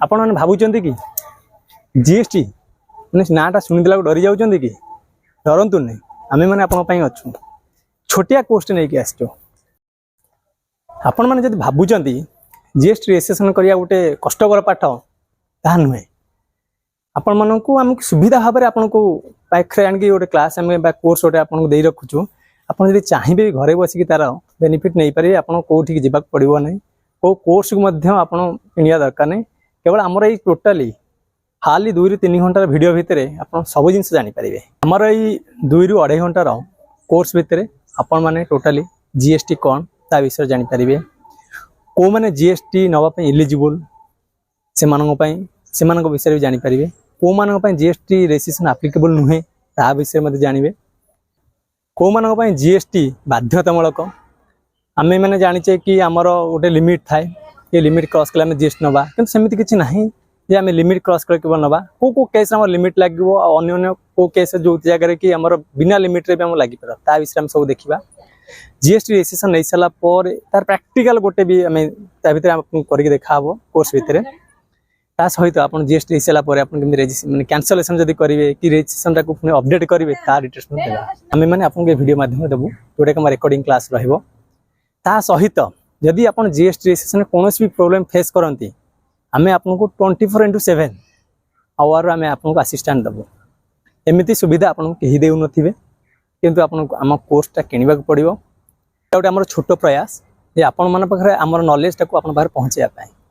आपण मैंने भावुं कि जीएसटी मैंने नाटा शुणीदेला डरी जाऊँ कि डरतु नहीं आम मैंने अच्छु छोटिया कोर्स नहीं कि आसो आपण मैंने जब भावुं जीएसटी रेजिस्ट्रेशन करिया गोटे कष्टकर पाठ ता नुहे आपण मानू आमको सुविधा भाव में आपन को पाखे आणिक गोटे क्लास आम कोर्स गोटे आपको दे रखुचु आपड़ चाहिए घरे बसिक तार बेनिफिट नहीं पारे आप कौटी जावाक पड़ो ना को कोर्स को किणवा दरकार नहीं केवल आमर ये टोटाली खाली 2 ରୁ 3 घंटार वीडियो भितर आप सब जिन जानीपर आमर ये 2 ରୁ 2.5 घंटार कोर्स भितर आपण मैंने टोटाली जीएसटी कौन ता विषय जानीपर कौ मैंने जीएसटी नापी इलिजिबल से विषय भी जानीपर कौ मान जीएसटी रेजिस्ट्रेशन आप्लिकेबल नुहे ता विषय मत जानवे कौ मान जीएसटी बाध्यतामूलक आम मैंने जाचे कि आमर गोटे लिमिट थाए ये लिमिट क्रॉस कले आम जीएसटी नवा कि सेमती किसी ना जे आम लिमिट क्रॉस कर केवल नवा को केस लिमिट लगे अन्य को केस जो जगह कि आम बिना लिमिट रे भी आम लगी पार विषय में सब देखा जीएसटी रेजिस्ट्रेशन नहीं सारा तार प्रैक्टिकल गोटे भी आम करके देखा कोर्स भितर ता सहित आप जीएसटी सारापर आप मैंने कैंसलेसन जब करेंगे कि रेजिस्ट्रेशन को पुणी अपडेट करेंगे तार डिटेल्स देगा आम मैंने आपको वीडियो माध्यम देवु जोटा कि रिकॉर्डिंग क्लास ता सहित जदि आप जीएसटी रेजिस्ट्रेशन कौन भी प्रोब्लेम फेस करती आम आपको 24/7 आवर आम आपको असिस्टेंट देवु एमती सुविधा आपको कहीं देउ नथिबे किंतु आपको आम कोर्सटा किणवा पड़ो गोटे आम छोट प्रयास जे आपण मान पाखरे आमर नॉलेज टाको आपण पाखरे पहुँचाइबा